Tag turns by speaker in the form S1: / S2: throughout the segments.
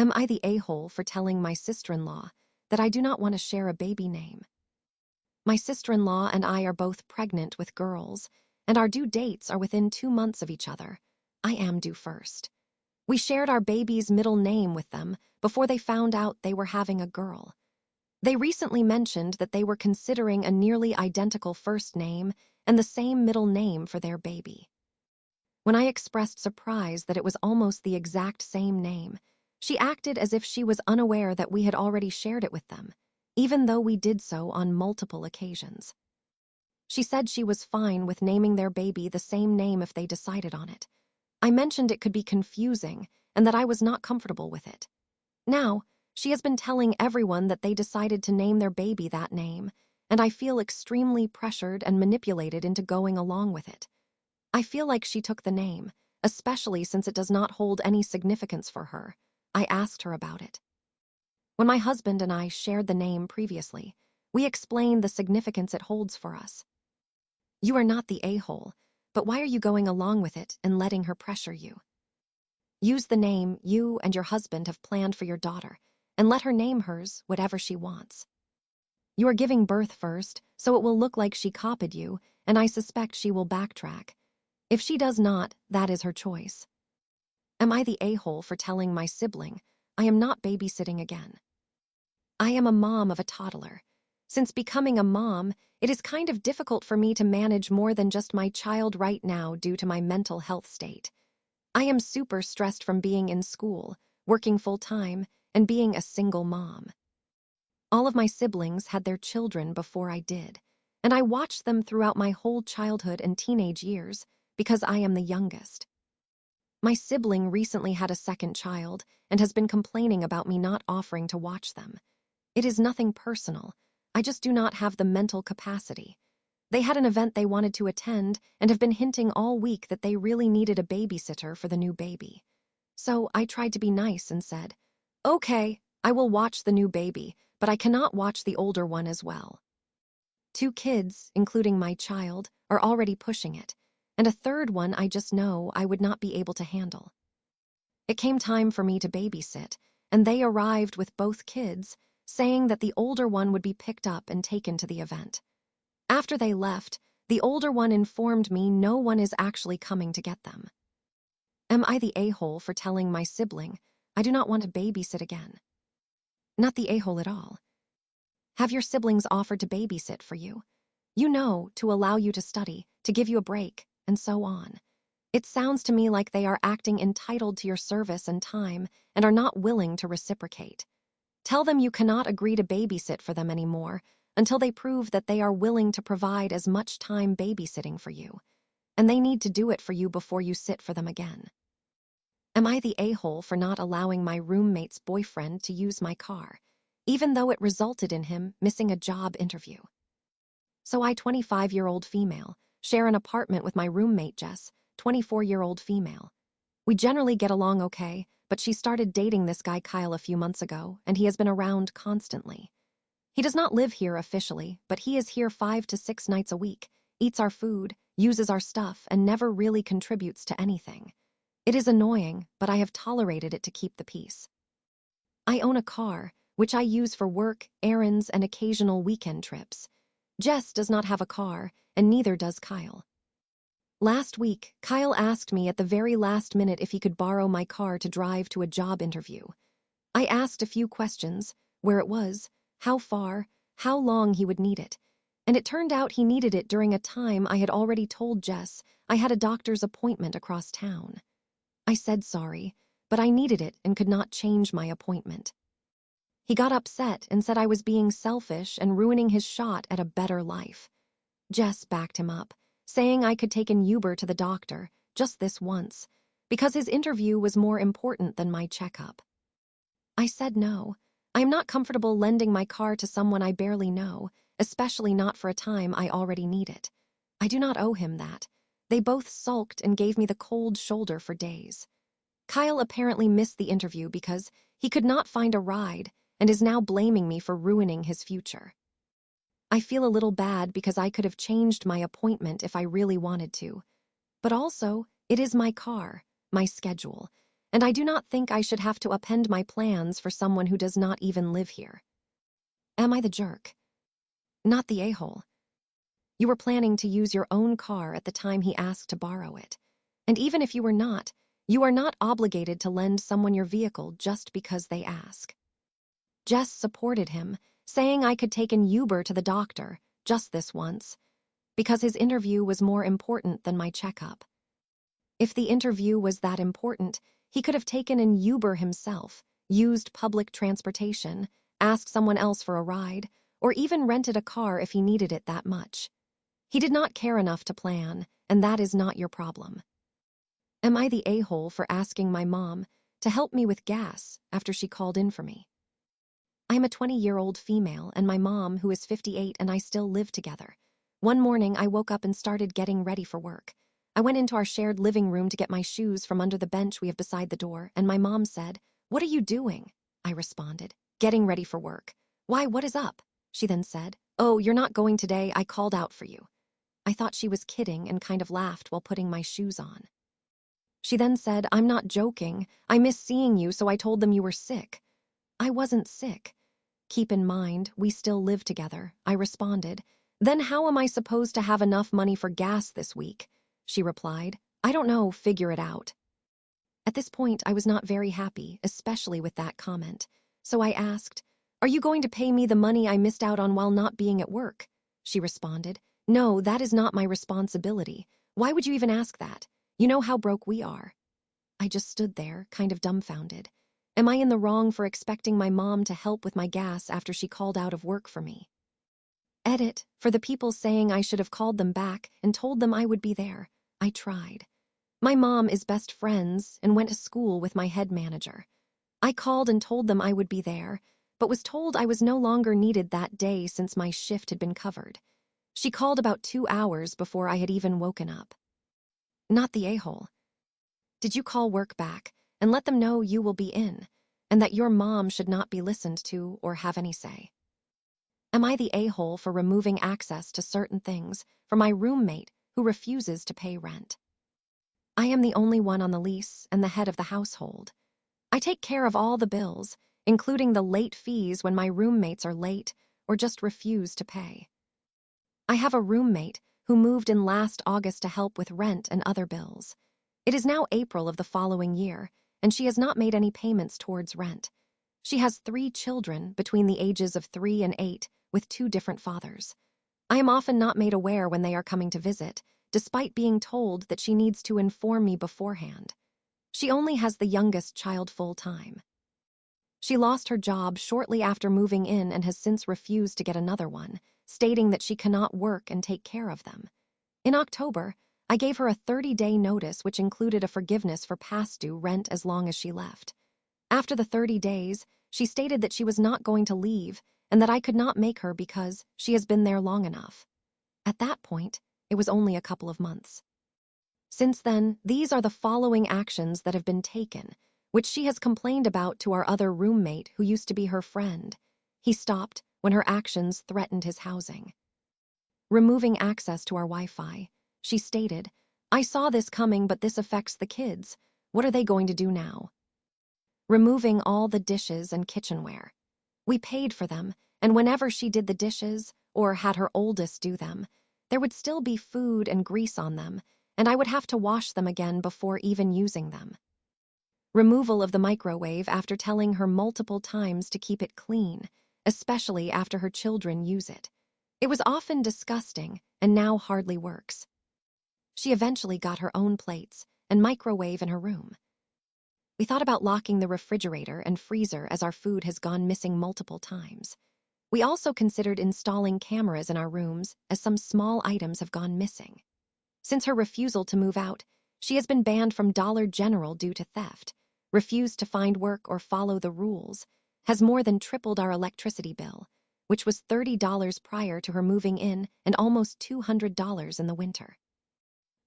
S1: Am I the a-hole for telling my sister-in-law that I do not want to share a baby name? My sister-in-law and I are both pregnant with girls, and our due dates are within 2 months of each other. I am due first. We shared our baby's middle name with them before they found out they were having a girl. They recently mentioned that they were considering a nearly identical first name and the same middle name for their baby. When I expressed surprise that it was almost the exact same name, she acted as if she was unaware that we had already shared it with them, even though we did so on multiple occasions. She said she was fine with naming their baby the same name if they decided on it. I mentioned it could be confusing and that I was not comfortable with it. Now, she has been telling everyone that they decided to name their baby that name, and I feel extremely pressured and manipulated into going along with it. I feel like she took the name, especially since it does not hold any significance for her. I asked her about it. When my husband and I shared the name previously, we explained the significance it holds for us. You are not the a-hole, but why are you going along with it and letting her pressure you? Use the name you and your husband have planned for your daughter, and let her name hers whatever she wants. You are giving birth first, so it will look like she copied you, and I suspect she will backtrack. If she does not, that is her choice. Am I the a-hole for telling my sibling I am not babysitting again? I am a mom of a toddler. Since becoming a mom, it is kind of difficult for me to manage more than just my child right now due to my mental health state. I am super stressed from being in school, working full-time, and being a single mom. All of my siblings had their children before I did, and I watched them throughout my whole childhood and teenage years because I am the youngest. My sibling recently had a second child and has been complaining about me not offering to watch them. It is nothing personal. I just do not have the mental capacity. They had an event they wanted to attend and have been hinting all week that they really needed a babysitter for the new baby. So I tried to be nice and said, "Okay, I will watch the new baby, but I cannot watch the older one as well." 2 kids, including my child, are already pushing it, and a third one I just know I would not be able to handle. It came time for me to babysit, and they arrived with both kids, saying that the older one would be picked up and taken to the event. After they left, the older one informed me no one is actually coming to get them. Am I the a-hole for telling my sibling I do not want to babysit again? Not the a-hole at all. Have your siblings offered to babysit for you? You know, to allow you to study, to give you a break, and so on. It sounds to me like they are acting entitled to your service and time and are not willing to reciprocate. Tell them you cannot agree to babysit for them anymore until they prove that they are willing to provide as much time babysitting for you, and they need to do it for you before you sit for them again. Am I the a-hole for not allowing my roommate's boyfriend to use my car, even though it resulted in him missing a job interview? So I, 25-year-old female, share an apartment with my roommate Jess, 24-year-old female. We generally get along okay, but she started dating this guy Kyle a few months ago, and he has been around constantly. He does not live here officially, but he is here 5 to 6 nights a week, eats our food, uses our stuff, and never really contributes to anything. It is annoying, but I have tolerated it to keep the peace. I own a car, which I use for work, errands, and occasional weekend trips. Jess does not have a car, and neither does Kyle. Last week, Kyle asked me at the very last minute if he could borrow my car to drive to a job interview. I asked a few questions, where it was, how far, how long he would need it, and it turned out he needed it during a time I had already told Jess I had a doctor's appointment across town. I said sorry, but I needed it and could not change my appointment. He got upset and said I was being selfish and ruining his shot at a better life. Jess backed him up, saying I could take an Uber to the doctor, just this once, because his interview was more important than my checkup. I said no. I am not comfortable lending my car to someone I barely know, especially not for a time I already need it. I do not owe him that. They both sulked and gave me the cold shoulder for days. Kyle apparently missed the interview because he could not find a ride and is now blaming me for ruining his future. I feel a little bad because I could have changed my appointment if I really wanted to. But also, it is my car, my schedule, and I do not think I should have to upend my plans for someone who does not even live here. Am I the jerk? Not the a-hole. You were planning to use your own car at the time he asked to borrow it. And even if you are not obligated to lend someone your vehicle just because they ask. Jess supported him, saying I could take an Uber to the doctor, just this once, because his interview was more important than my checkup. If the interview was that important, he could have taken an Uber himself, used public transportation, asked someone else for a ride, or even rented a car if he needed it that much. He did not care enough to plan, and that is not your problem. Am I the a-hole for asking my mom to help me with gas after she called in for me? I am a 20-year-old female, and my mom, who is 58, and I still live together. One morning, I woke up and started getting ready for work. I went into our shared living room to get my shoes from under the bench we have beside the door, and my mom said, "What are you doing?" I responded, "Getting ready for work." "Why, what is up?" She then said, "Oh, you're not going today, I called out for you." I thought she was kidding and kind of laughed while putting my shoes on. She then said, "I'm not joking. I miss seeing you, so I told them you were sick." I wasn't sick. "Keep in mind, we still live together," I responded. "Then how am I supposed to have enough money for gas this week?" She replied, "I don't know, figure it out." At this point, I was not very happy, especially with that comment. So I asked, "Are you going to pay me the money I missed out on while not being at work?" She responded, "No, that is not my responsibility. Why would you even ask that? You know how broke we are." I just stood there, kind of dumbfounded. Am I in the wrong for expecting my mom to help with my gas after she called out of work for me? Edit, for the people saying I should have called them back and told them I would be there. I tried. My mom is best friends and went to school with my head manager. I called and told them I would be there, but was told I was no longer needed that day since my shift had been covered. She called about 2 hours before I had even woken up. Not the a-hole. Did you call work back and let them know you will be in, and that your mom should not be listened to or have any say? Am I the a-hole for removing access to certain things for my roommate who refuses to pay rent? I am the only one on the lease and the head of the household. I take care of all the bills, including the late fees when my roommates are late or just refuse to pay. I have a roommate who moved in last August to help with rent and other bills. It is now April of the following year, and she has not made any payments towards rent. She has 3 children between the ages of 3 and 8 with 2 different fathers. I am often not made aware when they are coming to visit, despite being told that she needs to inform me beforehand. She only has the youngest child full-time. She lost her job shortly after moving in and has since refused to get another one, stating that she cannot work and take care of them. In October, I gave her a 30-day notice which included a forgiveness for past due rent as long as she left. After the 30 days, she stated that she was not going to leave and that I could not make her because she has been there long enough. At that point, it was only a couple of months. Since then, these are the following actions that have been taken, which she has complained about to our other roommate who used to be her friend. He stopped when her actions threatened his housing. Removing access to our Wi-Fi. She stated, "I saw this coming, but this affects the kids. What are they going to do now?" Removing all the dishes and kitchenware. We paid for them, and whenever she did the dishes, or had her oldest do them, there would still be food and grease on them, and I would have to wash them again before even using them. Removal of the microwave after telling her multiple times to keep it clean, especially after her children use it. It was often disgusting and now hardly works. She eventually got her own plates and microwave in her room. We thought about locking the refrigerator and freezer as our food has gone missing multiple times. We also considered installing cameras in our rooms as some small items have gone missing. Since her refusal to move out, she has been banned from Dollar General due to theft, refused to find work or follow the rules, has more than tripled our electricity bill, which was $30 prior to her moving in and almost $200 in the winter.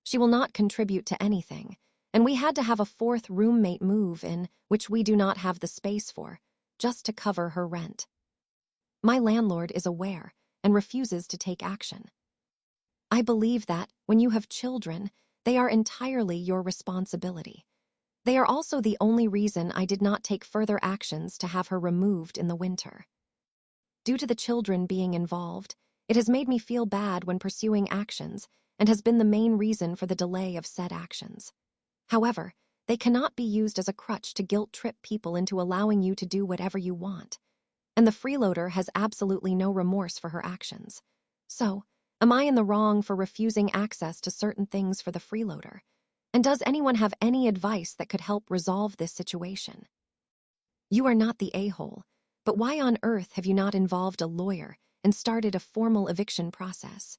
S1: She will not contribute to anything, and we had to have a 4th roommate move in, which we do not have the space for, just to cover her rent. My landlord is aware and refuses to take action. I believe that, when you have children, they are entirely your responsibility. They are also the only reason I did not take further actions to have her removed in the winter. Due to the children being involved, it has made me feel bad when pursuing actions and has been the main reason for the delay of said actions. However, they cannot be used as a crutch to guilt-trip people into allowing you to do whatever you want. And the freeloader has absolutely no remorse for her actions. So, am I in the wrong for refusing access to certain things for the freeloader? And does anyone have any advice that could help resolve this situation? You are not the a-hole, but why on earth have you not involved a lawyer and started a formal eviction process?